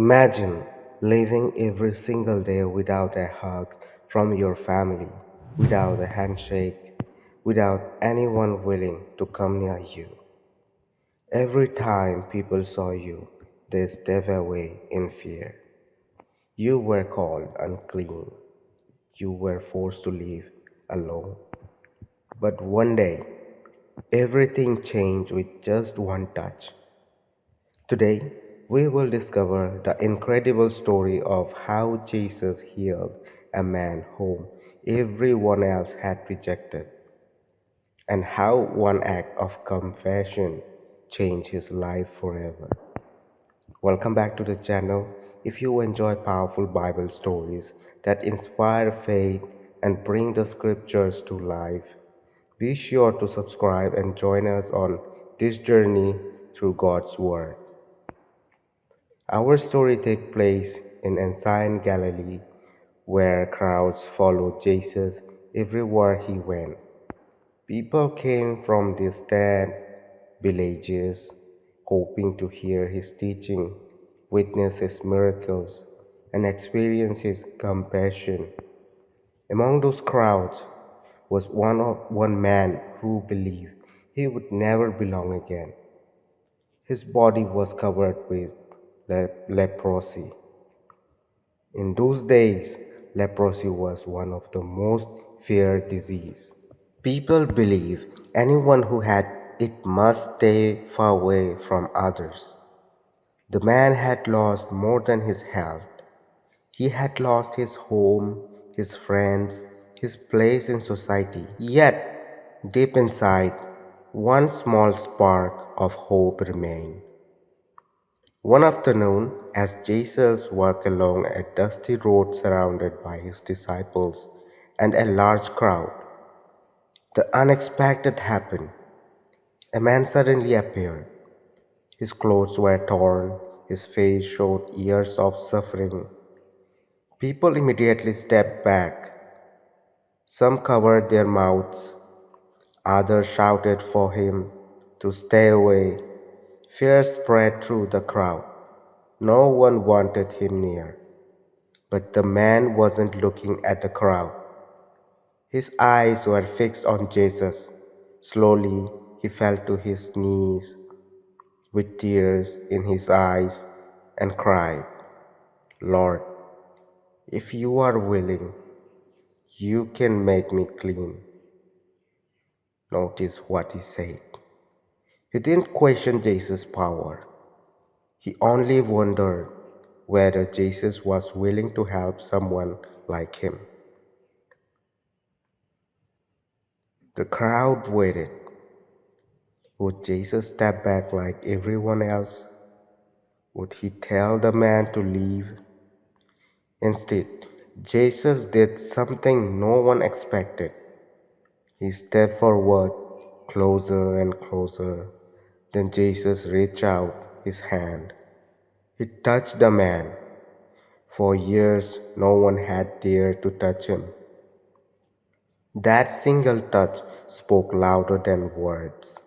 Imagine living every single day without a hug from your family, without a handshake, without anyone willing to come near you. Every time people saw you, they stepped away in fear. You were called unclean. You were forced to live alone. But one day, everything changed with just one touch. Today, we will discover the incredible story of how Jesus healed a man whom everyone else had rejected, and how one act of compassion changed his life forever. Welcome back to the channel. If you enjoy powerful Bible stories that inspire faith and bring the scriptures to life, be sure to subscribe and join us on this journey through God's Word. Our story takes place in ancient Galilee, where crowds followed Jesus everywhere he went. People came from distant villages, hoping to hear his teaching, witness his miracles, and experience his compassion. Among those crowds was one man who believed he would never belong again. His body was covered with leprosy. In those days, leprosy was one of the most feared diseases. People believed anyone who had it must stay far away from others. The man had lost more than his health. He had lost his home, his friends, his place in society. Yet, deep inside, one small spark of hope remained. One afternoon, as Jesus walked along a dusty road surrounded by his disciples and a large crowd, the unexpected happened. A man suddenly appeared. His clothes were torn, his face showed years of suffering. People immediately stepped back. Some covered their mouths, others shouted for him to stay away. Fear spread through the crowd. No one wanted him near. But the man wasn't looking at the crowd. His eyes were fixed on Jesus. Slowly, he fell to his knees with tears in his eyes and cried, "Lord, if you are willing, you can make me clean." Notice what he said. He didn't question Jesus' power. He only wondered whether Jesus was willing to help someone like him. The crowd waited. Would Jesus step back like everyone else? Would he tell the man to leave? Instead, Jesus did something no one expected. He stepped forward, closer and closer. Then Jesus reached out his hand. He touched the man. For years, no one had dared to touch him. That single touch spoke louder than words.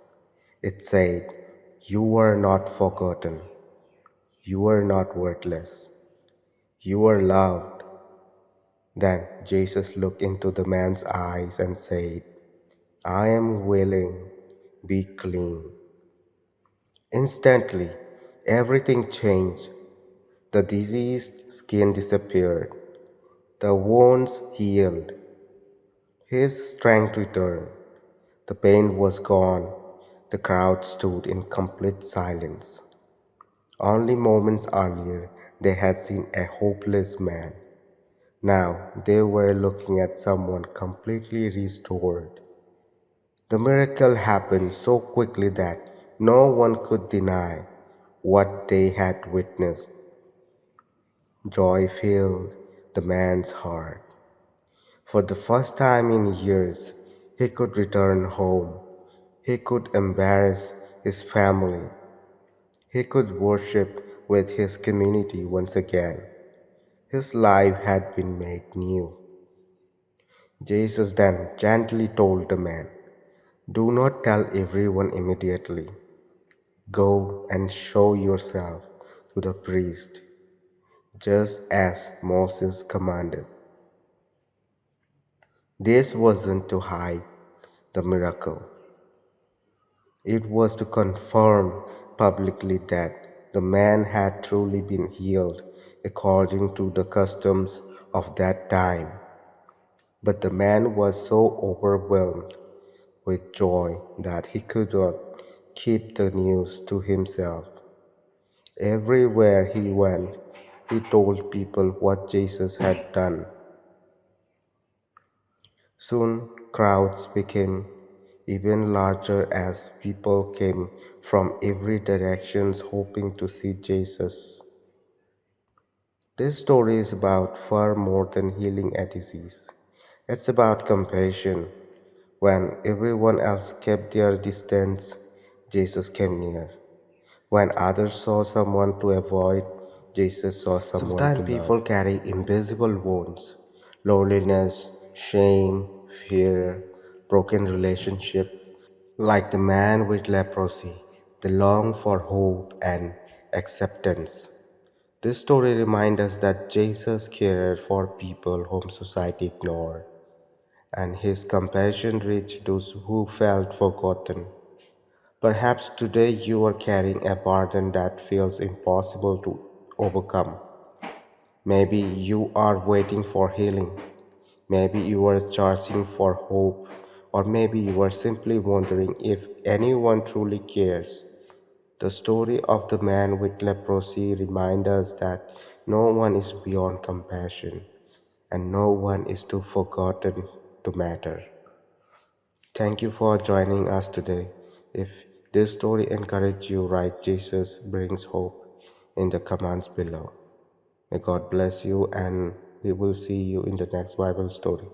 It said, "You are not forgotten. You are not worthless. You are loved." Then Jesus looked into the man's eyes and said, "I am willing, be clean." Instantly, everything changed. The diseased skin disappeared. The wounds healed. His strength returned. The pain was gone. The crowd stood in complete silence. Only moments earlier, they had seen a hopeless man. Now they were looking at someone completely restored. The miracle happened so quickly that no one could deny what they had witnessed. Joy filled the man's heart. For the first time in years, he could return home. He could embrace his family. He could worship with his community once again. His life had been made new. Jesus then gently told the man, "Do not tell everyone immediately. Go and show yourself to the priest." just as Moses commanded. This wasn't to hide the miracle, it was to confirm publicly that the man had truly been healed according to the customs of that time. But the man was so overwhelmed with joy that he could not keep the news to himself. Everywhere he went, he told people what Jesus had done. Soon, crowds became even larger as people came from every direction hoping to see Jesus. This story is about far more than healing a disease. It's about compassion. When everyone else kept their distance, Jesus came near. When others saw someone to avoid, Jesus saw someone to love. Sometimes people carry invisible wounds, loneliness, shame, fear, broken relationship. Like the man with leprosy, they long for hope and acceptance. This story reminds us that Jesus cared for people whom society ignored, and his compassion reached those who felt forgotten. Perhaps today you are carrying a burden that feels impossible to overcome. Maybe you are waiting for healing. Maybe you are searching for hope. Or maybe you are simply wondering if anyone truly cares. The story of the man with leprosy reminds us that no one is beyond compassion and no one is too forgotten to matter. Thank you for joining us today. If this story encouraged you, write Jesus brings hope in the comments below. May God bless you, and we will see you in the next Bible story.